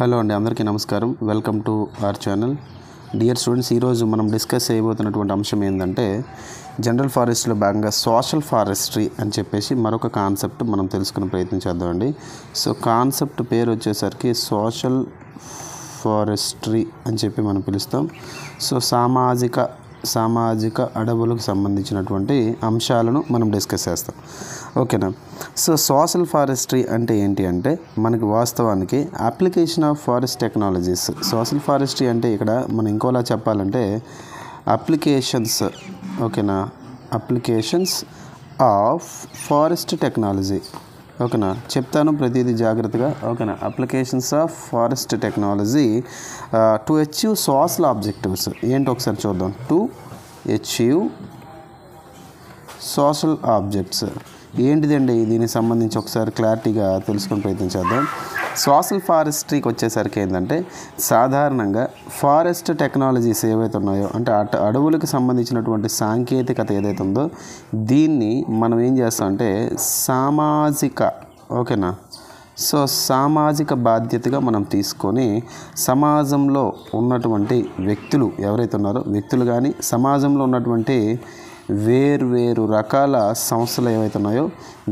Hello అండి, అందరికీ నమస్కారం. Welcome to our channel. Dear students, ఈరోజు మనం డిస్కస్ చేయబోతున్నటువంటి అంశం ఏంటంటే జనరల్ ఫారెస్ట్లో భాగంగా సోషల్ ఫారెస్ట్రీ అని చెప్పేసి మరొక కాన్సెప్ట్ మనం తెలుసుకునే ప్రయత్నం చేద్దామండి. సో కాన్సెప్ట్ పేరు వచ్చేసరికి సోషల్ ఫారెస్ట్రీ అని చెప్పి మనం పిలుస్తాం. సో సామాజిక అడవులకు సంబంధించినటువంటి అంశాలను మనం డిస్కస్ చేస్తాం. ఓకేనా. సో సోషల్ ఫారెస్ట్రీ అంటే ఏంటి అంటే మనకి వాస్తవానికి application of forest technologies. Social forestry అంటే ఇక్కడ మనం ఇంకోలా చెప్పాలంటే అప్లికేషన్స్, ఓకేనా, అప్లికేషన్స్ ఆఫ్ ఫారెస్ట్ టెక్నాలజీ. ఓకేనా, చెప్తాను ప్రతిదీ జాగ్రత్తగా. ఓకేనా, applications of forest technology to achieve social objectives. ఏంటి ఒకసారి చూద్దాం. టు అచీవ్ సోషల్ ఆబ్జెక్ట్స్ ఏంటిదండి, దీనికి సంబంధించి ఒకసారి క్లారిటీగా తెలుసుకుని ప్రయత్నం చేద్దాం. సోషల్ ఫారెస్ట్రీకి వచ్చేసరికి ఏంటంటే సాధారణంగా ఫారెస్ట్ టెక్నాలజీస్ ఏవైతే ఉన్నాయో అంటే అడవులకు సంబంధించినటువంటి సాంకేతికత ఏదైతే ఉందో దీన్ని మనం ఏం చేస్తామంటే ఓకేనా, సో సామాజిక బాధ్యతగా మనం తీసుకొని సమాజంలో ఉన్నటువంటి వ్యక్తులు ఎవరైతే ఉన్నారో వ్యక్తులు కానీ సమాజంలో ఉన్నటువంటి వేరు రకాల సంస్థలు ఏవైతే ఉన్నాయో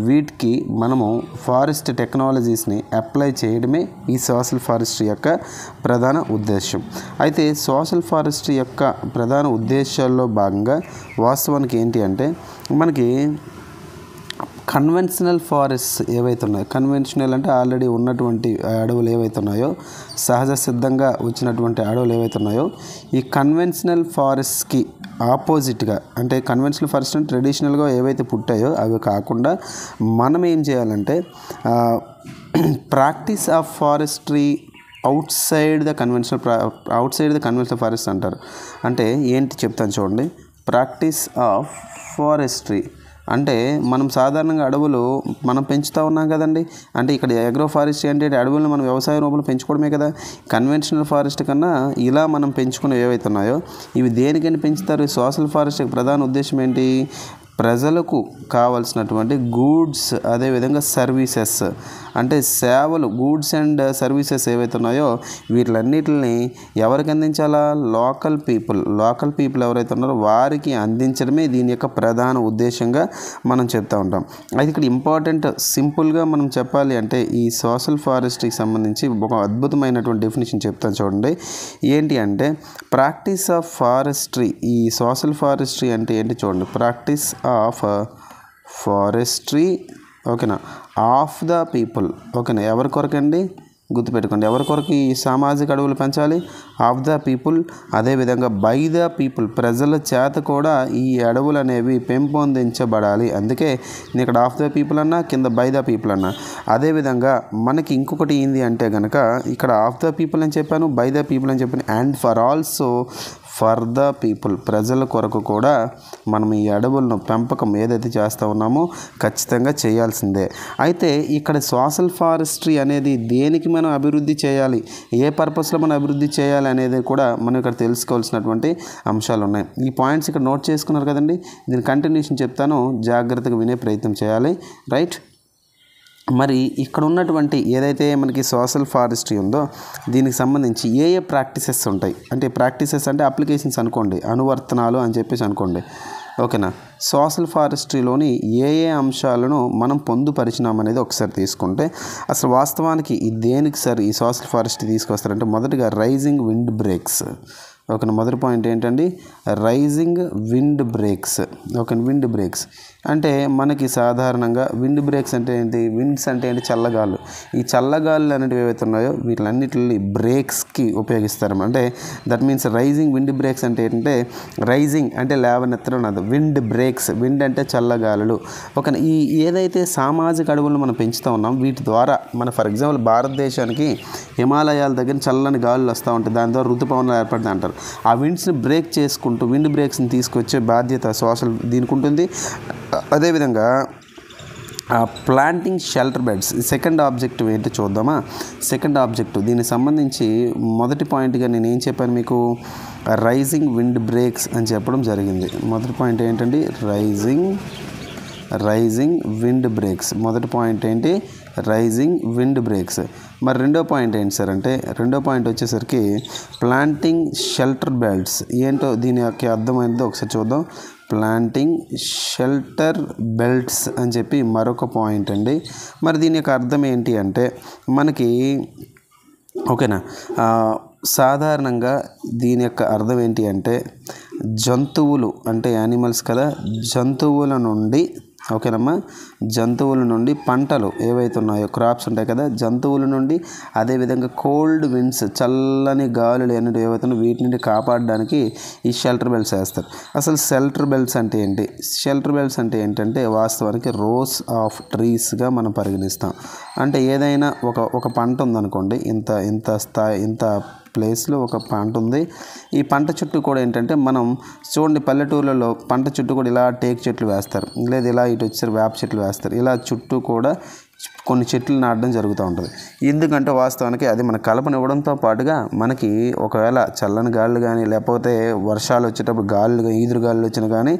వీటికి మనము ఫారెస్ట్ టెక్నాలజీస్ని అప్లై చేయడమే ఈ సోషల్ ఫారెస్ట్రీ యొక్క ప్రధాన ఉద్దేశం. అయితే సోషల్ ఫారెస్ట్రీ యొక్క ప్రధాన ఉద్దేశాల్లో భాగంగా వాస్తవానికి ఏంటి అంటే మనకి కన్వెన్షనల్ ఫారెస్ట్ ఏవైతే ఉన్నాయో, కన్వెన్షనల్ అంటే ఆల్రెడీ ఉన్నటువంటి అడవులు ఏవైతే ఉన్నాయో, సహజ సిద్ధంగా వచ్చినటువంటి అడవులు ఏవైతే ఉన్నాయో ఈ కన్వెన్షనల్ ఫారెస్ట్కి ఆపోజిట్గా అంటే కన్వెన్షనల్ ఫారెస్ట్ అంటే ట్రెడిషనల్గా ఏవైతే పుట్టాయో అవి కాకుండా మనం ఏం చేయాలంటే practice of forestry out side the conventional forest అంటారు. అంటే ఏంటి చెప్తాను చూడండి. ప్రాక్టీస్ ఆఫ్ ఫారెస్ట్రీ అంటే మనం సాధారణంగా అడవులు మనం పెంచుతూ ఉన్నాం కదండి. అంటే ఇక్కడ అగ్రో ఫారెస్ట్రీ అంటే అడవులను మనం వ్యవసాయ రూపంలో పెంచుకోవడమే కదా. కన్వెన్షనల్ ఫారెస్ట్ కన్నా ఇలా మనం పెంచుకునే ఏవైతే ఉన్నాయో ఇవి దేనికని పెంచుతారు? సోషల్ ఫారెస్ట్ ప్రధాన ఉద్దేశం ఏంటి? ప్రజలకు కావాల్సినటువంటి గూడ్స్ అదేవిధంగా సర్వీసెస్ అంటే సేవలు, గూడ్స్ అండ్ సర్వీసెస్ ఏవైతే ఉన్నాయో వీటిలన్నిటిని ఎవరికి అందించాలా? లోకల్ పీపుల్ ఎవరైతే ఉన్నారో వారికి అందించడమే దీని యొక్క ప్రధాన ఉద్దేశంగా మనం చెప్తూ ఉంటాం. అయితే ఇక్కడ ఇంపార్టెంట్ సింపుల్గా మనం చెప్పాలి అంటే ఈ సోషల్ ఫారెస్ట్రీకి సంబంధించి ఒక అద్భుతమైనటువంటి డెఫినేషన్ చెప్తాను చూడండి. ఏంటి అంటే ప్రాక్టీస్ ఆఫ్ ఫారెస్ట్రీ, ఈ సోషల్ ఫారెస్ట్రీ అంటే ఏంటి చూడండి. ప్రాక్టీస్ ఆఫ్ ఫారెస్ట్రీ, ఓకేనా, ఆఫ్ ద పీపుల్. ఓకేనా, ఎవరి కొరకండి గుర్తుపెట్టుకోండి. ఎవరి కొరకు ఈ సామాజిక అడవులు పెంచాలి? Of the people. అదేవిధంగా బై ద పీపుల్, ప్రజల చేత కూడా ఈ అడవులు అనేవి పెంపొందించబడాలి. అందుకే నేను ఇక్కడ ఆఫ్ ద పీపుల్ అన్నా, కింద బై ద పీపుల్ అన్నా. అదేవిధంగా మనకి ఇంకొకటి ఏంది అంటే కనుక ఇక్కడ ఆఫ్ ద పీపుల్ అని చెప్పాను, బై ద పీపుల్ అని చెప్పాను, అండ్ ఫర్ ద పీపుల్, ప్రజల కొరకు కూడా మనం ఈ అడవులను పెంపకం ఏదైతే చేస్తూ ఉన్నామో ఖచ్చితంగా చేయాల్సిందే. అయితే ఇక్కడ సోషల్ ఫారెస్ట్రీ అనేది దేనికి మనం అభివృద్ధి చేయాలి, ఏ పర్పస్లో మనం అభివృద్ధి చేయాలి అనేది కూడా మనం ఇక్కడ తెలుసుకోవాల్సినటువంటి అంశాలు ఉన్నాయి. ఈ పాయింట్స్ ఇక్కడ నోట్ చేసుకున్నారు కదండి. దీని కంటిన్యూషన్ చెప్తాను, జాగ్రత్తగా వినే ప్రయత్నం చేయాలి. రైట్. మరి ఇక్కడ ఉన్నటువంటి ఏదైతే మనకి సోషల్ ఫారెస్ట్రీ ఉందో దీనికి సంబంధించి ఏ ప్రాక్టీసెస్ ఉంటాయి అంటే ప్రాక్టీసెస్ అంటే అప్లికేషన్స్ అనుకోండి, అనువర్తనాలు అని చెప్పేసి అనుకోండి. ఓకేనా. సోషల్ ఫారెస్ట్రీలోని ఏ అంశాలను మనం పొందుపరిచినామనేది ఒకసారి తీసుకుంటే అసలు వాస్తవానికి దేనికి సార్ ఈ సోషల్ ఫారెస్ట్రీ తీసుకొస్తారంటే మొదటిగా రైజింగ్ విండ్ బ్రేక్స్. ఓకేనా, మొదటి పాయింట్ ఏంటండి? Raising windbreaks. Okay, windbreaks అంటే మనకి సాధారణంగా విండ్ బ్రేక్స్ అంటే ఏంటి? విండ్స్ అంటే ఏంటి? చల్లగాలు. ఈ చల్లగాలు అనేటివి ఏవైతే ఉన్నాయో వీటిలన్నిటిని బ్రేక్స్కి ఉపయోగిస్తారు. అంటే that means raising windbreaks అంటే ఏంటంటే రైజింగ్ అంటే లేవనెత్తడం అన్నది, విండ్ బ్రేక్స్, విండ్ అంటే చల్లగాలులు. ఓకే, ఈ ఏదైతే సామాజిక అడవులను మనం పెంచుతూ ఉన్నాం వీటి ద్వారా మన ఫర్ ఎగ్జాంపుల్ భారతదేశానికి హిమాలయాల దగ్గర చల్లని గాలులు వస్తూ ఉంటాయి, దాని ద్వారా ఋతుపవనాలు ఏర్పడతాయి అంటారు. ఆ విండ్స్ని బ్రేక్ చేసుకుంటూ విండ్ బ్రేక్స్ని తీసుకొచ్చే బాధ్యత సోషల్ దీనికి ఉంటుంది. అదేవిధంగా planting shelter beds second objective ఏంటి చూద్దామా. సెకండ్ ఆబ్జెక్టివ్ దీనికి సంబంధించి మొదటి పాయింట్గా నేను ఏం చెప్పాను మీకు? రైజింగ్ విండ్ బ్రేక్స్ అని చెప్పడం జరిగింది. మొదటి పాయింట్ ఏంటండి? Raising windbreaks. మొదటి పాయింట్ ఏంటి? Raising windbreaks. మరి రెండో పాయింట్ ఏంటి సార్ అంటే, రెండో పాయింట్ వచ్చేసరికి ప్లాంటింగ్ షెల్టర్ బెల్ట్స్. ఏంటో దీని యొక్క అర్థమైనదో ఒకసారి చూద్దాం. ప్లాంటింగ్ షెల్టర్ బెల్ట్స్ అని చెప్పి మరొక పాయింట్ అండి. మరి దీని యొక్క అర్థం ఏంటి అంటే మనకి ఓకేనా, సాధారణంగా దీని యొక్క అర్థం ఏంటి అంటే జంతువులు అంటే యానిమల్స్ కదా, జంతువుల నుండి ఓకేనమ్మా, జంతువుల నుండి పంటలు ఏవైతే ఉన్నాయో క్రాప్స్ ఉంటాయి కదా, జంతువుల నుండి అదేవిధంగా కోల్డ్ విండ్స్ చల్లని గాలులు అనేవి ఏవైతే ఉన్నాయో వీటి నుండి కాపాడడానికి ఈ షెల్టర్ బెల్ట్స్ వేస్తారు. అసలు షెల్టర్ బెల్ట్స్ అంటే ఏంటి? షెల్టర్ బెల్ట్స్ అంటే ఏంటంటే వాస్తవానికి రోస్ ఆఫ్ ట్రీస్గా మనం పరిగణిస్తాం. అంటే ఏదైనా ఒక పంట ఉందనుకోండి, ఇంత ప్లేస్లో ఒక పంట ఉంది. ఈ పంట చుట్టూ కూడా ఏంటంటే మనం చూడండి పల్లెటూర్లలో పంట చుట్టూ కూడా ఇలా టేక్ చెట్లు వేస్తారు, లేదా ఇలా ఇటు వచ్చేసరి వేప చెట్లు వేస్తారు. ఇలా చుట్టూ కూడా కొన్ని చెట్లు నాటడం జరుగుతూ ఉంటుంది. ఎందుకంటే వాస్తవానికి అది మన కలపను ఇవ్వడంతో పాటుగా మనకి ఒకవేళ చల్లని గాలులు కానీ లేకపోతే వర్షాలు వచ్చేటప్పుడు ఈదురు గాలులు వచ్చినా కానీ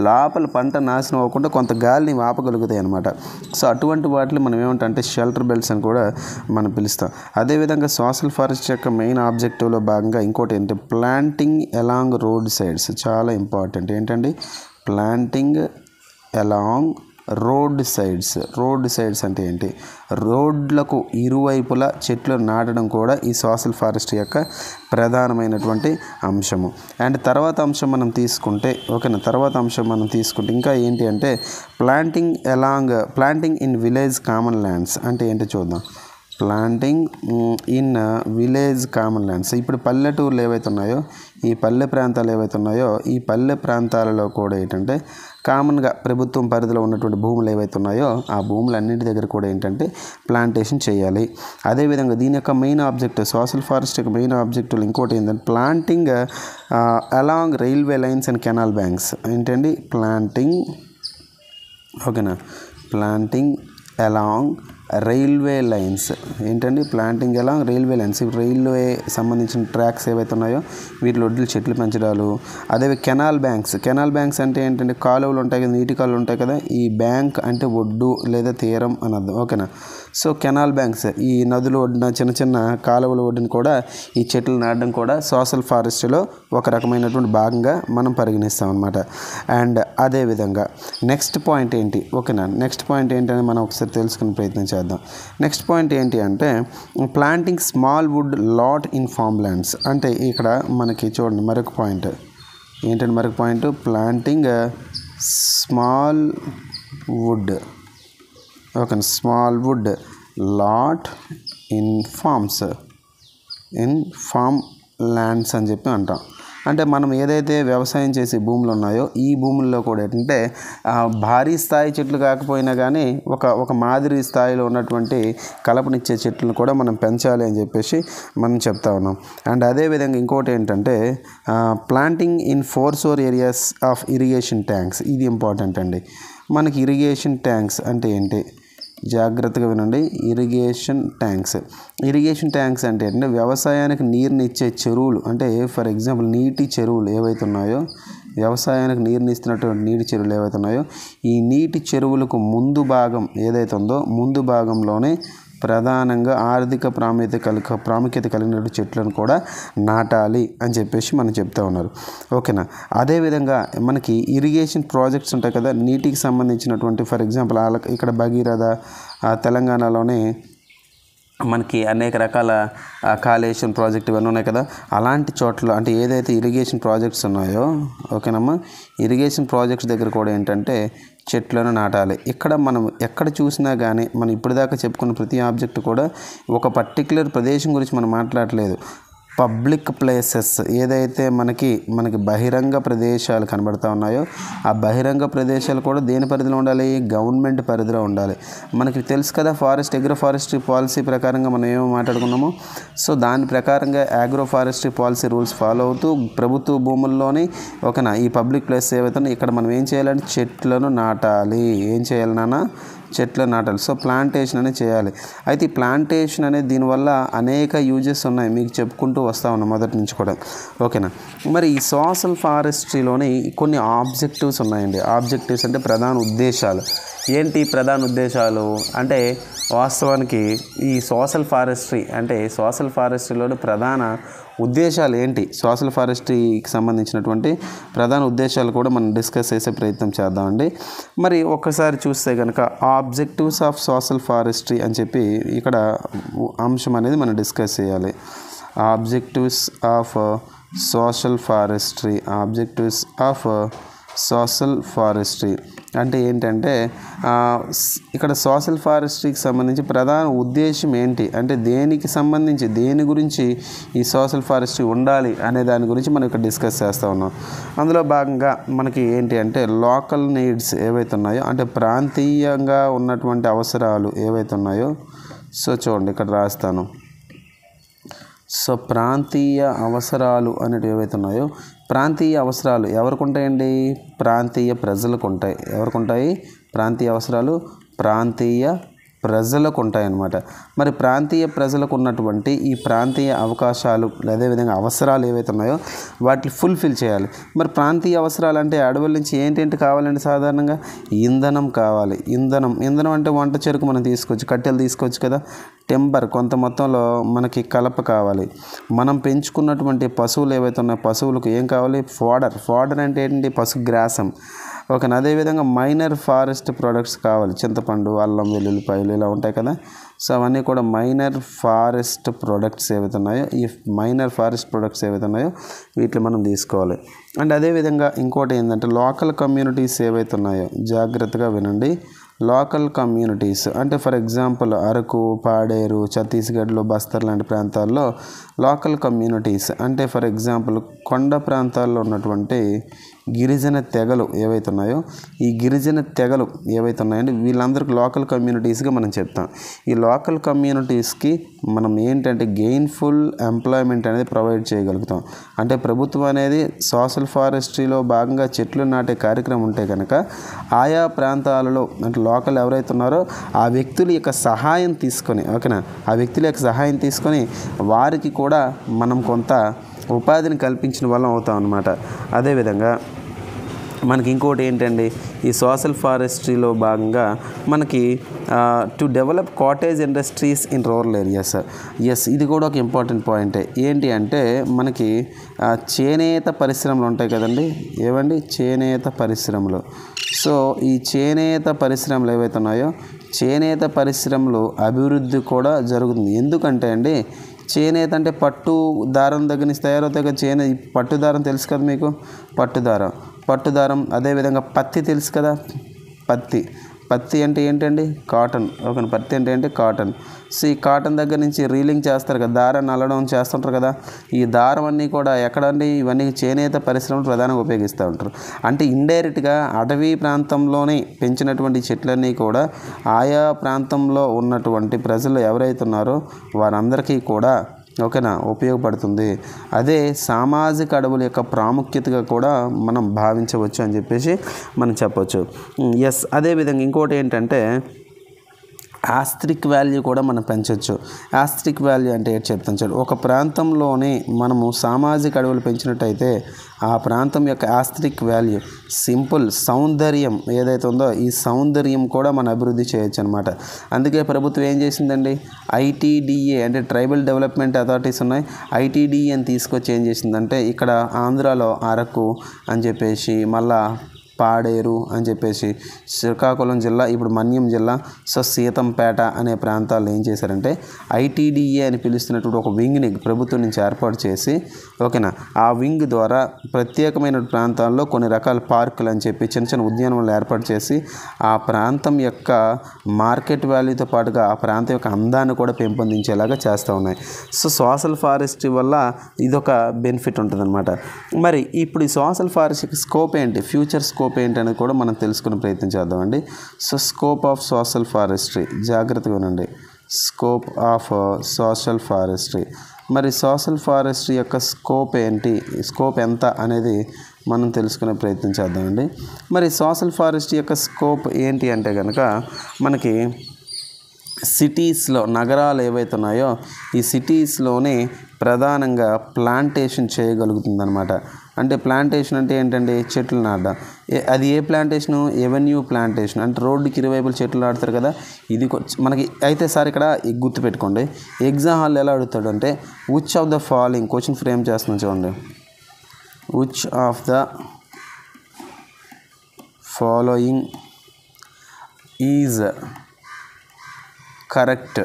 లోపల పంట నాశనం అవ్వకుండా కొంత గాలిని ఆపగలుగుతాయి అన్నమాట. సో అటువంటి వాటిని మనం ఏమంటే షెల్టర్ బెల్ట్స్ అని కూడా మనం పిలుస్తాం. అదేవిధంగా సోషల్ ఫారెస్ట్ యొక్క మెయిన్ ఆబ్జెక్టివ్లో భాగంగా ఇంకోటి ఏంటి, ప్లాంటింగ్ అలాంగ్ రోడ్ సైడ్స్. చాలా ఇంపార్టెంట్. ఏంటండి? ప్లాంటింగ్ అలాంగ్ రోడ్ సైడ్స్ అంటే ఏంటి? రోడ్లకు ఇరువైపులా చెట్లు నాటడం కూడా ఈ సోషల్ ఫారెస్ట్ యొక్క ప్రధానమైనటువంటి అంశము. అండ్ తర్వాత అంశం మనం తీసుకుంటే ఓకేనా, ఇంకా ఏంటి అంటే planting in village common lands అంటే ఏంటో చూద్దాం. Planting in village common lands. ఇప్పుడు పల్లెటూర్లు ఏవైతే ఉన్నాయో, ఈ పల్లె ప్రాంతాలు ఏవైతే ఉన్నాయో, ఈ పల్లె ప్రాంతాలలో కూడా ఏంటంటే కామన్గా ప్రభుత్వం పరిధిలో ఉన్నటువంటి భూములు ఏవైతే ఉన్నాయో ఆ భూములన్నింటి దగ్గర కూడా ఏంటంటే ప్లాంటేషన్ చేయాలి. అదేవిధంగా దీని యొక్క మెయిన్ ఆబ్జెక్టివ్, సోషల్ ఫారెస్ట్ యొక్క మెయిన్ ఆబ్జెక్టివ్ ఇంకోటి ఏంటంటే planting along railway lines and canal banks. ఏంటండి? Planting along railway lines. ఏంటండి? Planting along railway lines. ఇప్పుడు రైల్వే సంబంధించిన ట్రాక్స్ ఏవైతే ఉన్నాయో వీటిలో చెట్లు పెంచడాలు. అదే కెనాల్ బ్యాంక్స్ అంటే ఏంటంటే కాలువలు ఉంటాయి కదా, నీటి కాలువలు ఉంటాయి కదా, ఈ బ్యాంక్ అంటే ఒడ్డు లేదా తీరం అని అర్థం. ఓకేనా? సో కెనాల్ బ్యాంక్స్, ఈ నదులు ఒడ్డున చిన్న కాలువల ఒడ్డున కూడా ఈ చెట్లు నాటడం కూడా సోషల్ ఫారెస్ట్లో ఒక రకమైనటువంటి భాగంగా మనం పరిగణిస్తాం అన్నమాట. అండ్ అదేవిధంగా నెక్స్ట్ పాయింట్ ఏంటి? ఓకేనా, నెక్స్ట్ పాయింట్ ఏంటని మనం ఒకసారి తెలుసుకునే ప్రయత్నం చేద్దాం. నెక్స్ట్ పాయింట్ ఏంటి అంటే planting small woodlot in farmlands. అంటే ఇక్కడ మనకి చూడండి మరొక పాయింట్ ఏంటంటే planting small woodlot in farmlands అని చెప్పి అంటాం. అంటే మనం ఏదైతే వ్యవసాయం చేసే భూములు ఉన్నాయో ఈ భూముల్లో కూడా ఏంటంటే భారీ స్థాయి చెట్లు కాకపోయినా కానీ ఒక మాదిరి స్థాయిలో ఉన్నటువంటి కలపనిచ్చే చెట్లను కూడా మనం పెంచాలి అని చెప్పేసి మనం చెప్తా ఉన్నాం. అండ్ అదేవిధంగా ఇంకోటి ఏంటంటే planting in foreshore areas of irrigation tanks. ఇది ఇంపార్టెంట్ అండి. మనకి ఇరిగేషన్ ట్యాంక్స్ అంటే ఏంటి? జాగ్రత్తగా వినండి. ఇరిగేషన్ ట్యాంక్స్ అంటే ఏంటంటే వ్యవసాయానికి నీరునిచ్చే చెరువులు. అంటే ఫర్ ఎగ్జాంపుల్ నీటి చెరువులు ఏవైతే ఉన్నాయో, వ్యవసాయానికి నీరునిస్తున్నటువంటి నీటి చెరువులు ఏవైతే ఉన్నాయో ఈ నీటి చెరువులకు ముందు భాగం ఏదైతే ఉందో ముందు భాగంలోనే ప్రధానంగా ఆర్థిక ప్రాముఖ్యత కలిగిన చెట్లను కూడా నాటాలి అని చెప్పేసి మనం చెప్తా ఉన్నారు. ఓకేనా? అదేవిధంగా మనకి ఇరిగేషన్ ప్రాజెక్ట్స్ ఉంటాయి కదా, నీటికి సంబంధించినటువంటి ఫర్ ఎగ్జాంపుల్ ఇక్కడ భగీరథ, తెలంగాణలోనే మనకి అనేక రకాల కాళేశ్వరం ప్రాజెక్ట్ ఇవన్నీ ఉన్నాయి కదా, అలాంటి చోట్ల అంటే ఏదైతే ఇరిగేషన్ ప్రాజెక్ట్స్ ఉన్నాయో ఓకేనమ్మా, ఇరిగేషన్ ప్రాజెక్ట్స్ దగ్గర కూడా ఏంటంటే చెట్లను నాటాలి. ఇక్కడ మనం ఎక్కడ చూసినా కానీ మనం ఇప్పటిదాకా చెప్పుకున్న ప్రతి ఆబ్జెక్ట్ కూడా ఒక పర్టిక్యులర్ ప్రదేశం గురించి మనం మాట్లాడలేదు. పబ్లిక్ ప్లేసెస్ ఏదైతే మనకి బహిరంగ ప్రదేశాలు కనబడుతూ ఉన్నాయో ఆ బహిరంగ ప్రదేశాలు కూడా దేని పరిధిలో ఉండాలి? గవర్నమెంట్ పరిధిలో ఉండాలి. మనకి తెలుసు కదా అగ్రో ఫారెస్ట్రీ పాలసీ ప్రకారంగా మనం ఏమో మాట్లాడుకున్నామో, సో దాని ప్రకారంగా agro forestry policy rules follow అవుతూ ప్రభుత్వ భూముల్లోని ఓకేనా ఈ పబ్లిక్ ప్లేస్ ఏవైతే ఇక్కడ మనం ఏం చేయాలంటే చెట్లను నాటాలి. ఏం చేయాలి నాన్న? చెట్లను నాటాలి. సో ప్లాంటేషన్ అనేది చేయాలి. అయితే ఈ ప్లాంటేషన్ అనేది దీనివల్ల అనేక యూజెస్ ఉన్నాయి, మీకు చెప్పుకుంటూ వస్తూ ఉన్నాం మొదటి నుంచి కూడా. ఓకేనా? మరి ఈ సోషల్ ఫారెస్ట్రీలోని కొన్ని ఆబ్జెక్టివ్స్ ఉన్నాయండి. ఆబ్జెక్టివ్స్ అంటే ప్రధాన ఉద్దేశాలు. ఏంటి ప్రధాన ఉద్దేశాలు అంటే వాస్తవానికి ఈ సోషల్ ఫారెస్ట్రీ అంటే సోషల్ ఫారెస్ట్రీలోని ప్రధాన ఉద్దేశాలు ఏంటి, సోషల్ ఫారెస్ట్రీకి సంబంధించినటువంటి ప్రధాన ఉద్దేశాలు కూడా మనం డిస్కస్ చేసే ప్రయత్నం చేద్దామండి. మరి ఒక్కసారి చూస్తే కనుక ఆబ్జెక్టివ్స్ ఆఫ్ సోషల్ ఫారెస్ట్రీ అని చెప్పి ఇక్కడ అంశం అనేది మనం డిస్కస్ చేయాలి. Objectives of social forestry, objectives of social forestry అంటే ఏంటంటే ఇక్కడ సోషల్ ఫారెస్ట్రీకి సంబంధించి ప్రధాన ఉద్దేశం ఏంటి అంటే దేనికి సంబంధించి దేని గురించి ఈ సోషల్ ఫారెస్ట్రీ ఉండాలి అనే దాని గురించి మనం ఇక్కడ డిస్కస్ చేస్తూ ఉన్నాం. అందులో భాగంగా మనకి ఏంటి అంటే లోకల్ నీడ్స్ ఏవైతే ఉన్నాయో అంటే ప్రాంతీయంగా ఉన్నటువంటి అవసరాలు ఏవైతే ఉన్నాయో సో చూడండి ఇక్కడ రాస్తాను. సో ప్రాంతీయ అవసరాలు అనేవి ఏవైతే ఉన్నాయో ప్రాంతీయ అవసరాలు ఎవరికి ఉంటాయండి, ప్రాంతీయ ప్రజలకు ఉంటాయి. ఎవరికి ఉంటాయి, ప్రాంతీయ అవసరాలు ప్రాంతీయ ప్రజలకు ఉంటాయి అన్నమాట. మరి ప్రాంతీయ ప్రజలకు ఉన్నటువంటి ఈ ప్రాంతీయ అవకాశాలు అదేవిధంగా అవసరాలు ఏవైతే ఉన్నాయో వాటిని ఫుల్ఫిల్ చేయాలి. మరి ప్రాంతీయ అవసరాలు అంటే అడవుల నుంచి ఏంటేంటి కావాలండి, సాధారణంగా ఇంధనం కావాలి. ఇంధనం అంటే వంట చెరుకు మనం తీసుకోవచ్చు, కట్టెలు తీసుకోవచ్చు కదా, టెంబర్ కొంత మొత్తంలో మనకి కలప కావాలి. మనం పెంచుకున్నటువంటి పశువులు ఏవైతే ఉన్నాయో పశువులకు ఏం కావాలి, ఫోడర్ అంటే ఏంటి, పశుగ్రాసం. ఓకే, అదేవిధంగా మైనర్ ఫారెస్ట్ ప్రొడక్ట్స్ కావాలి, చింతపండు, అల్లం, వెల్లుల్లిపాయలు ఇలా ఉంటాయి కదా. సో అవన్నీ కూడా మైనర్ ఫారెస్ట్ ప్రొడక్ట్స్ ఏవైతే ఉన్నాయో ఈ మైనర్ ఫారెస్ట్ ప్రొడక్ట్స్ ఏవైతే ఉన్నాయో వీటిని మనం తీసుకోవాలి. అండ్ అదేవిధంగా ఇంకోటి ఏంటంటే లోకల్ కమ్యూనిటీస్ ఏవైతే ఉన్నాయో జాగ్రత్తగా వినండి. లోకల్ కమ్యూనిటీస్ అంటే ఫర్ ఎగ్జాంపుల్ అరకు, పాడేరు, ఛత్తీస్గఢ్లో బస్తర్ లాంటి ప్రాంతాల్లో లోకల్ కమ్యూనిటీస్ అంటే ఫర్ ఎగ్జాంపుల్ కొండ ప్రాంతాల్లో ఉన్నటువంటి గిరిజన తెగలు ఏవైతే ఉన్నాయో ఈ గిరిజన తెగలు ఏవైతే ఉన్నాయంటే వీళ్ళందరికీ లోకల్ కమ్యూనిటీస్గా మనం చెప్తాం. ఈ లోకల్ కమ్యూనిటీస్కి మనం ఏంటంటే గెయిన్ఫుల్ ఎంప్లాయ్మెంట్ అనేది ప్రొవైడ్ చేయగలుగుతాం. అంటే ప్రభుత్వం అనేది సోషల్ ఫారెస్ట్రీలో భాగంగా చెట్లు నాటే కార్యక్రమం ఉంటే కనుక ఆయా ప్రాంతాలలో అంటే లోకల్ ఎవరైతే ఉన్నారో ఆ వ్యక్తుల యొక్క సహాయం తీసుకొని ఓకేనా ఆ వ్యక్తుల యొక్క సహాయం తీసుకొని వారికి కూడా మనం కొంత ఉపాధిని కల్పించిన వాళ్ళం అవుతాం అన్నమాట. అదేవిధంగా మనకి ఇంకోటి ఏంటండి ఈ సోషల్ ఫారెస్ట్రీలో భాగంగా మనకి to develop cottage industries in rural areas. ఇది కూడా ఒక ఇంపార్టెంట్ పాయింటే. ఏంటి అంటే మనకి చేనేత పరిశ్రమలు ఉంటాయి కదండి, ఏవండి చేనేత పరిశ్రమలు. సో ఈ చేనేత పరిశ్రమలు ఏవైతే ఉన్నాయో చేనేత పరిశ్రమలు అభివృద్ధి కూడా జరుగుతుంది. ఎందుకంటే అండి చేనేత అంటే పట్టు దారం దగ్గర నుంచి తయారవుతాయి కదా, పట్టు దారం తెలుసు కదా మీకు, పట్టు దారం అదేవిధంగా పత్తి తెలుసు కదా, పత్తి అంటే ఏంటండి కాటన్. ఓకే, పత్తి అంటే ఏంటి కాటన్. సో ఈ కాటన్ దగ్గర నుంచి రీలింగ్ చేస్తారు కదా, దారాన్ని అల్లడం చేస్తుంటారు కదా, ఈ దారం అన్నీ కూడా ఎక్కడండి ఇవన్నీ చేనేత పరిశ్రమలు ప్రధానంగా ఉపయోగిస్తూ ఉంటారు. అంటే ఇండైరెక్ట్గా అటవీ ప్రాంతంలోనే పెంచినటువంటి చెట్లన్నీ కూడా ఆయా ప్రాంతంలో ఉన్నటువంటి ప్రజలు ఎవరైతే ఉన్నారో వారందరికీ కూడా ఓకేనా ఉపయోగపడుతుంది. అదే సామాజిక అడవుల యొక్క ప్రాముఖ్యతగా కూడా మనం భావించవచ్చు అని చెప్పేసి మనం చెప్పవచ్చు. అదేవిధంగా ఇంకోటి ఏంటంటే ఆస్ట్రిక్ వాల్యూ కూడా మనం పెంచవచ్చు. ఆస్ట్రిక్ వాల్యూ అంటే ఏంటి చెప్తాను చూడండి. ఒక ప్రాంతంలోనే మనము సామాజిక అడవులు పెంచినట్టయితే ఆ ప్రాంతం యొక్క ఆస్ట్రిక్ వాల్యూ సింపుల్ సౌందర్యం ఏదైతే ఉందో ఈ సౌందర్యం కూడా మనం అభివృద్ధి చేయొచ్చు అనమాట. అందుకే ప్రభుత్వం ఏం చేసిందండి ITDA అంటే ట్రైబల్ డెవలప్మెంట్ అథారిటీస్ ఉన్నాయి. ITDA అని తీసుకొచ్చి ఏం చేసిందంటే ఇక్కడ ఆంధ్రాలో అరకు అని చెప్పేసి మళ్ళా పాడేరు అని చెప్పేసి శ్రీకాకుళం జిల్లా ఇప్పుడు మన్యం జిల్లా సో సీతంపేట అనే ప్రాంతాల్లో ఏం చేశారంటే ITDA అని పిలుస్తున్నటువంటి ఒక వింగ్ని ప్రభుత్వం నుంచి ఏర్పాటు చేసి ఓకేనా ఆ వింగ్ ద్వారా ప్రత్యేకమైన ప్రాంతాల్లో కొన్ని రకాల పార్కులు అని చెప్పి చిన్న చిన్న ఉద్యానవనాలు ఏర్పాటు చేసి ఆ ప్రాంతం యొక్క మార్కెట్ వాల్యూతో పాటుగా ఆ ప్రాంతం యొక్క అందాన్ని కూడా పెంపొందించేలాగా చేస్తూ ఉన్నాయి. సో సోషల్ ఫారెస్ట్రీ వల్ల ఇదొక బెనిఫిట్ ఉంటుందన్నమాట. మరి ఇప్పుడు ఈ సోషల్ ఫారెస్ట్రీకి స్కోప్ ఏంటి, ఫ్యూచర్ స్కోప్ ఏంటి అనేది కూడా మనం తెలుసుకునే ప్రయత్నం చేద్దామండి. So scope of social forestry జాగ్రత్తగా వినండి. Scope of social forestry. మరి సోషల్ ఫారెస్ట్రీ యొక్క స్కోప్ ఏంటి, స్కోప్ ఎంత అనేది మనం తెలుసుకునే ప్రయత్నం చేద్దామండి. మరి సోషల్ ఫారెస్ట్రీ యొక్క స్కోప్ ఏంటి అంటే కనుక మనకి సిటీస్లో నగరాలు ఏవైతే ఉన్నాయో ఈ సిటీస్లోనే ప్రధానంగా ప్లాంటేషన్ చేయగలుగుతుందన్నమాట. అంటే ప్లాంటేషన్ అంటే ఏంటండి, చెట్లు నాటడం. అది ఏ ప్లాంటేషను, ఎవెన్యూ ప్లాంటేషన్ అంటే రోడ్డుకి ఇరువైపులు చెట్లు నాటుతారు కదా, ఇది మనకి. అయితే సార్ ఇక్కడ గుర్తుపెట్టుకోండి, ఎగ్జామ్ హాల్లో ఎలా అడుగుతాడు అంటే which of the following, question frame చేస్తున్నాం చూడండి, which of the following is correct,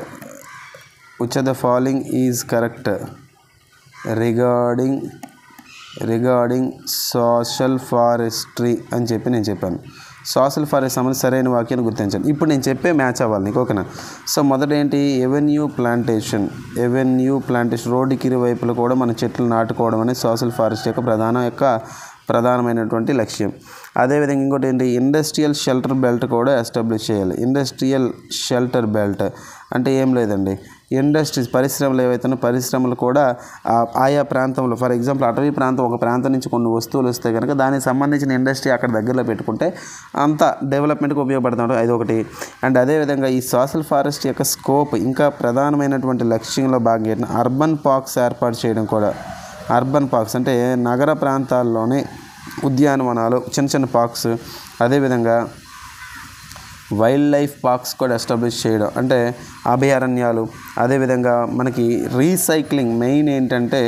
which of the following is correct regarding social forestry అని చెప్పి నేను చెప్పాను. సోషల్ ఫారెస్ట్ సంబంధించి సరైన వాక్యాన్ని గుర్తించండి. ఇప్పుడు నేను చెప్పే మ్యాచ్ అవ్వాలి నీకు, ఓకేనా. సో మొదట ఏంటి, ఎవెన్యూ ప్లాంటేషన్ రోడ్డుకి ఇరువైపులు కూడా మన చెట్లు నాటుకోవడం అనేది సోషల్ ఫారెస్ట్ ప్రధానమైనటువంటి లక్ష్యం. అదేవిధంగా ఇంకోటి ఏంటి, ఇండస్ట్రియల్ షెల్టర్ బెల్ట్ కూడా ఎస్టాబ్లిష్ చేయాలి. ఇండస్ట్రియల్ షెల్టర్ బెల్ట్ అంటే ఏం లేదండి, ఇండస్ట్రీస్, పరిశ్రమలు ఏవైతే పరిశ్రమలు కూడా ఆయా ప్రాంతంలో, ఫర్ ఎగ్జాంపుల్ అటవీ ప్రాంతం, ఒక ప్రాంతం నుంచి కొన్ని వస్తువులు వస్తే కనుక దానికి సంబంధించిన ఇండస్ట్రీ అక్కడ దగ్గరలో పెట్టుకుంటే అంత డెవలప్మెంట్కి ఉపయోగపడుతుంది. అది ఒకటి. అండ్ అదేవిధంగా ఈ సోషల్ ఫారెస్ట్ యొక్క స్కోప్ ఇంకా ప్రధానమైనటువంటి లక్ష్యంలో భాగంగా అర్బన్ పార్క్స్ ఏర్పాటు చేయడం కూడా. అర్బన్ పార్క్స్ అంటే నగర ప్రాంతాల్లోనే ఉద్యానవనాలు, చిన్న చిన్న పార్క్స్, అదేవిధంగా వైల్డ్ లైఫ్ పార్క్స్ కూడా ఎస్టాబ్లిష్ చేయడం అంటే అభయారణ్యాలు. అదేవిధంగా మనకి రీసైక్లింగ్, మెయిన్ ఏంటంటే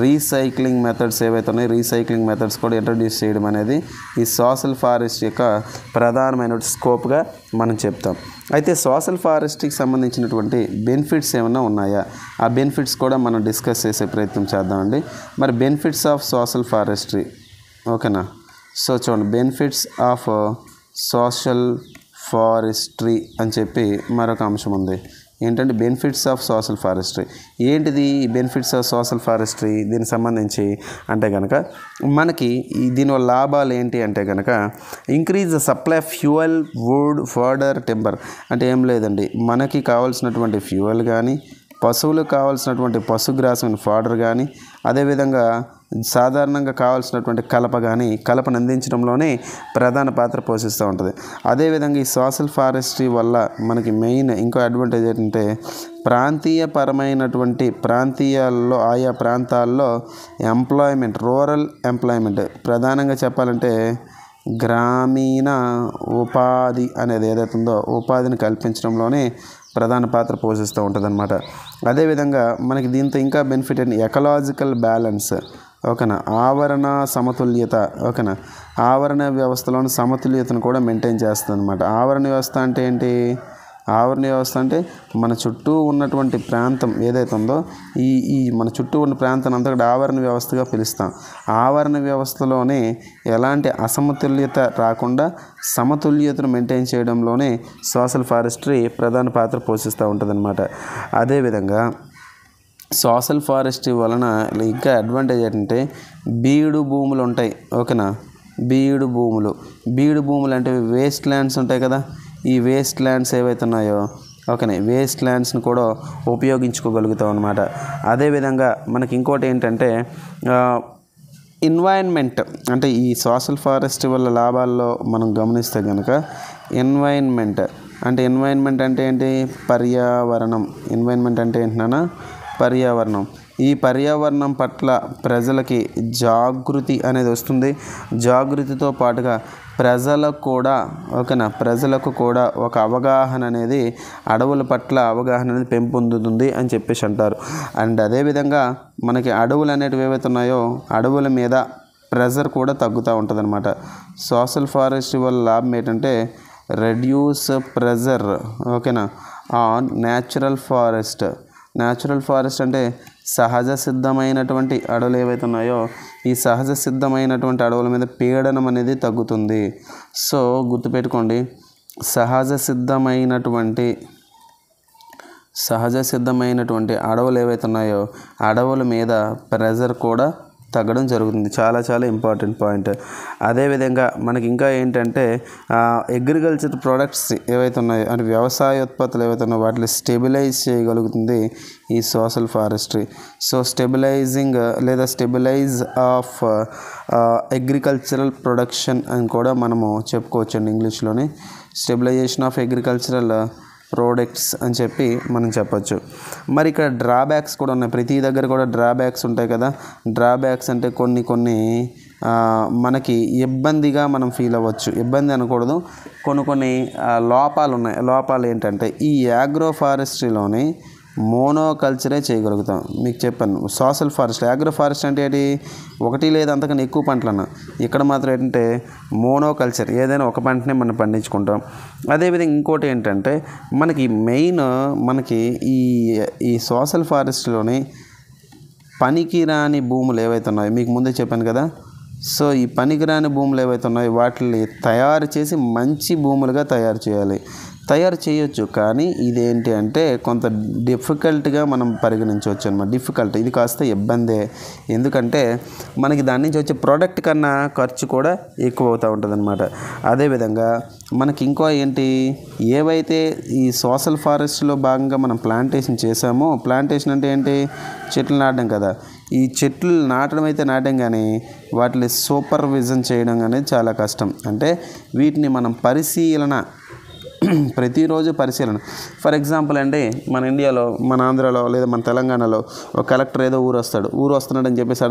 రీసైక్లింగ్ మెథడ్స్ ఏవైతే ఉన్నాయో రీసైక్లింగ్ మెథడ్స్ కూడా ఇంట్రడ్యూస్ చేయడం అనేది ఈ సోషల్ ఫారెస్ట్ యొక్క ప్రధానమైన స్కోప్గా మనం చెప్తాం. అయితే సోషల్ ఫారెస్ట్కి సంబంధించినటువంటి బెనిఫిట్స్ ఏమైనా ఉన్నాయా, ఆ బెనిఫిట్స్ కూడా మనం డిస్కస్ చేసే ప్రయత్నం చేద్దామండి. మరి బెనిఫిట్స్ ఆఫ్ సోషల్ ఫారెస్ట్రీ, ఓకేనా. సో చూడండి, బెనిఫిట్స్ ఆఫ్ సోషల్ ఫారెస్ట్రీ అని చెప్పి మరొక అంశం ఉంది. ఏంటంటే బెనిఫిట్స్ ఆఫ్ సోషల్ ఫారెస్ట్రీ. ఏంటిది బెనిఫిట్స్ ఆఫ్ సోషల్ ఫారెస్ట్రీ, దీనికి సంబంధించి అంటే కనుక మనకి దీనివల్ల లాభాలు ఏంటి అంటే కనుక increase the supply of fuel, wood, further, timber. అంటే ఏం లేదండి, మనకి కావాల్సినటువంటి ఫ్యూయల్ కానీ, పశువులకు కావాల్సినటువంటి పశుగ్రాసం ఫాడర్ కానీ, అదేవిధంగా సాధారణంగా కావాల్సినటువంటి కలపను అందించడంలోనే ప్రధాన పాత్ర పోషిస్తూ ఉంటుంది. అదేవిధంగా ఈ సోషల్ ఫారెస్ట్రీ వల్ల మనకి మెయిన్ ఇంకో అడ్వాంటేజ్ ఏంటంటే ప్రాంతీయాల్లో ఆయా ప్రాంతాల్లో ఎంప్లాయ్మెంట్, రూరల్ ఎంప్లాయ్మెంట్, ప్రధానంగా చెప్పాలంటే గ్రామీణ ఉపాధి అనేది ఏదైతే ఉందో ఉపాధిని కల్పించడంలోనే ప్రధాన పాత్ర పోషిస్తూ ఉంటుందన్నమాట. అదేవిధంగా మనకి దీంతో ఇంకా బెనిఫిట్ ఏంటి, ఎకలాజికల్ బ్యాలెన్స్, ఓకేనా, ఆవరణ సమతుల్యత, ఓకేనా, ఆవరణ వ్యవస్థలోని సమతుల్యతను కూడా మెయింటైన్ చేస్తుంది అనమాట. ఆవరణ వ్యవస్థ అంటే ఏంటి, ఆవరణ వ్యవస్థ అంటే మన చుట్టూ ఉన్నటువంటి ప్రాంతం ఏదైతే ఉందో ఈ మన చుట్టూ ఉన్న ప్రాంతాన్ని అంతా కూడా ఆవరణ వ్యవస్థగా పిలుస్తాం. ఆవరణ వ్యవస్థలోనే ఎలాంటి అసమతుల్యత రాకుండా సమతుల్యతను మెయింటైన్ చేయడంలోనే సోషల్ ఫారెస్ట్రీ ప్రధాన పాత్ర పోషిస్తూ ఉంటుందన్నమాట. అదేవిధంగా సోషల్ ఫారెస్ట్రీ వలన ఇంకా అడ్వాంటేజ్ ఏంటంటే బీడు భూములు ఉంటాయి, ఓకేనా. బీడు భూములు అంటే వేస్ట్ ల్యాండ్స్ ఉంటాయి కదా, ఈ వేస్ట్ ల్యాండ్స్ ఏవైతే ఉన్నాయో, ఓకేనా, వేస్ట్ ల్యాండ్స్ని కూడా ఉపయోగించుకోగలుగుతాం అనమాట. అదేవిధంగా మనకి ఇంకోటి ఏంటంటే ఎన్వైరన్మెంట్, అంటే ఈ సోషల్ ఫారెస్ట్రీ వల్ల లాభాల్లో మనం గమనిస్తే కనుక ఎన్వైరన్మెంట్ అంటే ఏంటి, పర్యావరణం. ఎన్వైరన్మెంట్ అంటే ఏంటన్నా, పర్యావరణం. ఈ పర్యావరణం పట్ల ప్రజలకి జాగృతి అనేది వస్తుంది. జాగృతితో పాటుగా ప్రజలకు కూడా ఒక అవగాహన అనేది, అడవుల పట్ల అవగాహన అనేది పెంపొందుతుంది అని చెప్పేసి అంటారు. అండ్ అదేవిధంగా మనకి అడవులు అనేటివి ఏవైతే ఉన్నాయో అడవుల మీద ప్రెజర్ కూడా తగ్గుతూ ఉంటుంది అనమాట. సోషల్ ఫారెస్ట్రీ వల్ల లాభం ఏంటంటే రెడ్యూస్ ప్రెజర్, ఓకేనా, ఆన్ న్యాచురల్ ఫారెస్ట్ అంటే సహజ సిద్ధమైనటువంటి అడవులు ఏవైతే ఉన్నాయో ఈ సహజ సిద్ధమైనటువంటి అడవుల మీద పీడనం అనేది తగ్గుతుంది. సో గుర్తుపెట్టుకోండి, సహజ సిద్ధమైనటువంటి అడవులు ఏవైతే ఉన్నాయో అడవుల మీద ప్రెజర్ కూడా తగ్గడం జరుగుతుంది. చాలా చాలా ఇంపార్టెంట్ పాయింట్. అదేవిధంగా మనకి ఇంకా ఏంటంటే అగ్రికల్చర్ ప్రొడక్ట్స్ ఏవైతే ఉన్నాయో అంటే వ్యవసాయ ఉత్పత్తులు ఏవైతే ఉన్నాయో వాటిని స్టెబిలైజ్ చేయగలుగుతుంది ఈ social forestry. So stabilize of agricultural production అని కూడా మనము చెప్పుకోవచ్చండి ఇంగ్లీష్లోని. స్టెబిలైజేషన్ ఆఫ్ అగ్రికల్చరల్ ప్రోడక్ట్స్ అని చెప్పి మనం చెప్పొచ్చు. మరి ఇక్కడ డ్రాబ్యాక్స్ కూడా ఉన్నాయి. ప్రతి దగ్గర కూడా డ్రాబ్యాక్స్ ఉంటాయి కదా. డ్రాబ్యాక్స్ అంటే కొన్ని మనకి ఇబ్బందిగా మనం ఫీల్ అవ్వచ్చు. ఇబ్బంది అనకూడదు, కొన్ని లోపాలు ఉన్నాయి. లోపాలు ఏంటంటే ఈ యాగ్రో ఫారెస్ట్రీలోని మోనోకల్చరే చేయగలుగుతాం. మీకు చెప్పాను సోషల్ ఫారెస్ట్. యాగ్రో ఫారెస్ట్ అంటే ఏంటి, ఒకటి లేదా అంతకన్నా ఎక్కువ పంటలన్నా. ఇక్కడ మాత్రం ఏంటంటే మోనోకల్చర్, ఏదైనా ఒక పంటనే మనం పండించుకుంటాం. అదేవిధంగా ఇంకోటి ఏంటంటే మనకి మెయిన్ ఈ సోషల్ ఫారెస్ట్లోని పనికిరాని భూములు ఏవైతే ఉన్నాయో మీకు ముందే చెప్పాను కదా. సో ఈ పనికిరాని భూములు ఏవైతే ఉన్నాయో వాటిని తయారు చేసి మంచి భూములుగా తయారు చేయొచ్చు. కానీ ఇదేంటి అంటే కొంత డిఫికల్ట్గా మనం పరిగణించవచ్చు అనమాట. డిఫికల్ట్, ఇది కాస్త ఇబ్బందే. ఎందుకంటే మనకి దాని నుంచి వచ్చే ప్రోడక్ట్ కన్నా ఖర్చు కూడా ఎక్కువ అవుతూ ఉంటుంది అనమాట. అదేవిధంగా మనకి ఇంకో ఏంటి, ఏవైతే ఈ సోషల్ ఫారెస్ట్లో భాగంగా మనం ప్లాంటేషన్ చేసామో, ప్లాంటేషన్ అంటే ఏంటి, చెట్లు నాటడం కదా. ఈ చెట్లు నాటడం అయితే నాటాం, కానీ వాటిని సూపర్విజన్ చేయడం అనేది చాలా కష్టం. అంటే వీటిని మనం ప్రతిరోజు పరిశీలన. ఫర్ ఎగ్జాంపుల్ అండి, మన ఇండియాలో, మన ఆంధ్రాలో లేదా మన తెలంగాణలో ఒక కలెక్టర్ ఏదో ఊరు వస్తున్నాడని చెప్పేసి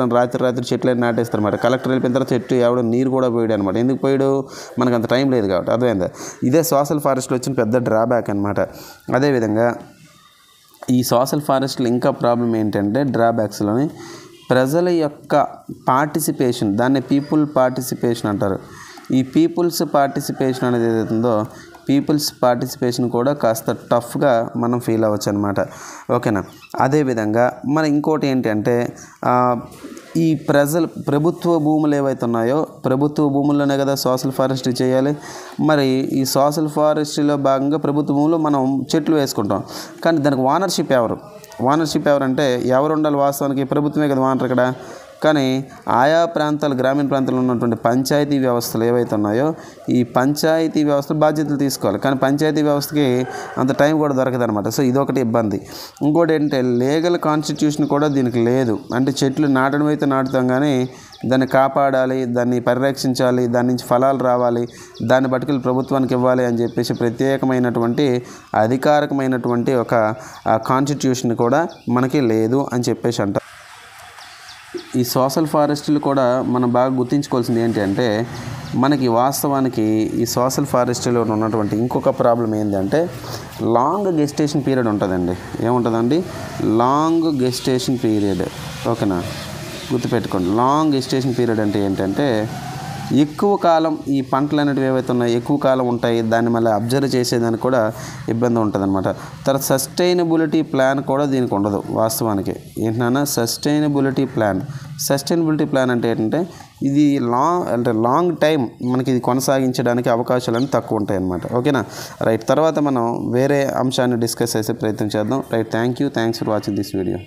రాత్రి చెట్లు అయితే నాటేస్తారు అనమాట. కలెక్టర్ వెళ్ళిపోయిన తర్వాత చెట్టు ఎవడో నీరు కూడా పోయాడు అనమాట. ఎందుకు పోయాడు, మనకు అంత టైం లేదు కాబట్టి. అర్థమైందా? ఇదే సోషల్ ఫారెస్ట్లో వచ్చిన పెద్ద డ్రాబ్యాక్ అనమాట. అదేవిధంగా ఈ సోషల్ ఫారెస్ట్లో ఇంకా ప్రాబ్లం ఏంటంటే డ్రాబ్యాక్స్లోని ప్రజల యొక్క పార్టిసిపేషన్, దాన్ని పీపుల్ పార్టిసిపేషన్ అంటారు. ఈ పీపుల్స్ పార్టిసిపేషన్ అనేది ఏదైతుందో, పీపుల్స్ పార్టిసిపేషన్ కూడా కాస్త టఫ్గా మనం ఫీల్ అవ్వచ్చు అనమాట. ఓకేనా. అదేవిధంగా మన ఇంకోటి ఏంటంటే ఈ ప్రభుత్వ భూములు ఏవైతే ఉన్నాయో, ప్రభుత్వ భూముల్లోనే కదా సోషల్ ఫారెస్ట్రీ చేయాలి. మరి ఈ సోషల్ ఫారెస్ట్రీలో భాగంగా ప్రభుత్వ భూములు మనం చెట్లు వేసుకుంటాం, కానీ దానికి ఓనర్షిప్ ఎవరంటే ఎవరు ఉండాలి? వాస్తవానికి ప్రభుత్వమే కదా ఓనర్ ఇక్కడ. కానీ ఆయా ప్రాంతాలు, గ్రామీణ ప్రాంతాల్లో ఉన్నటువంటి పంచాయతీ వ్యవస్థలు ఏవైతే ఉన్నాయో, ఈ పంచాయతీ వ్యవస్థలు బాధ్యతలు తీసుకోవాలి. కానీ పంచాయతీ వ్యవస్థకి అంత టైం కూడా దొరకదనమాట. సో ఇదొకటి ఇబ్బంది. ఇంకోటి ఏంటంటే లీగల్ కాన్స్టిట్యూషన్ కూడా దీనికి లేదు. అంటే చెట్లు నాటడం అయితే నాటుతాం, కానీ దాన్ని కాపాడాలి, దాన్ని పరిరక్షించాలి, దాని నుంచి ఫలాలు రావాలి, దాన్ని పట్టుకెళ్ళి ప్రభుత్వానికి ఇవ్వాలి అని చెప్పేసి ప్రత్యేకమైనటువంటి అధికారికమైనటువంటి ఒక కాన్స్టిట్యూషన్ కూడా మనకి లేదు అని చెప్పేసి అంటారు. ఈ సోషల్ ఫారెస్ట్లు కూడా మనం బాగా గుర్తించుకోవాల్సింది ఏంటంటే, మనకి వాస్తవానికి ఈ సోషల్ ఫారెస్ట్లో ఉన్నటువంటి ఇంకొక ప్రాబ్లం ఏంటంటే లాంగ్ గెస్టేషన్ పీరియడ్ ఉంటుందండి. ఏముంటుందండి? Long gestation period. ఓకేనా, గుర్తుపెట్టుకోండి. లాంగ్ గెస్టేషన్ పీరియడ్ అంటే ఏంటంటే ఎక్కువ కాలం ఈ పంటలు అనేటివి ఏవైతే ఉన్నాయో ఎక్కువ కాలం ఉంటాయి. దాన్ని మళ్ళీ అబ్జర్వ్ చేసేదానికి కూడా ఇబ్బంది ఉంటుంది అనమాట. తర్వాత సస్టైనబిలిటీ ప్లాన్ కూడా దీనికి ఉండదు వాస్తవానికి. ఏంటన్నా సస్టైనబిలిటీ ప్లాన్ అంటే ఏంటంటే ఇది లాంగ్ టైం మనకి ఇది కొనసాగించడానికి అవకాశాలు అనేవి తక్కువ ఉంటాయి అన్నమాట. ఓకేనా, రైట్. తర్వాత మనం వేరే అంశాన్ని డిస్కస్ చేసే ప్రయత్నం చేద్దాం. Right, thanks for watching this video.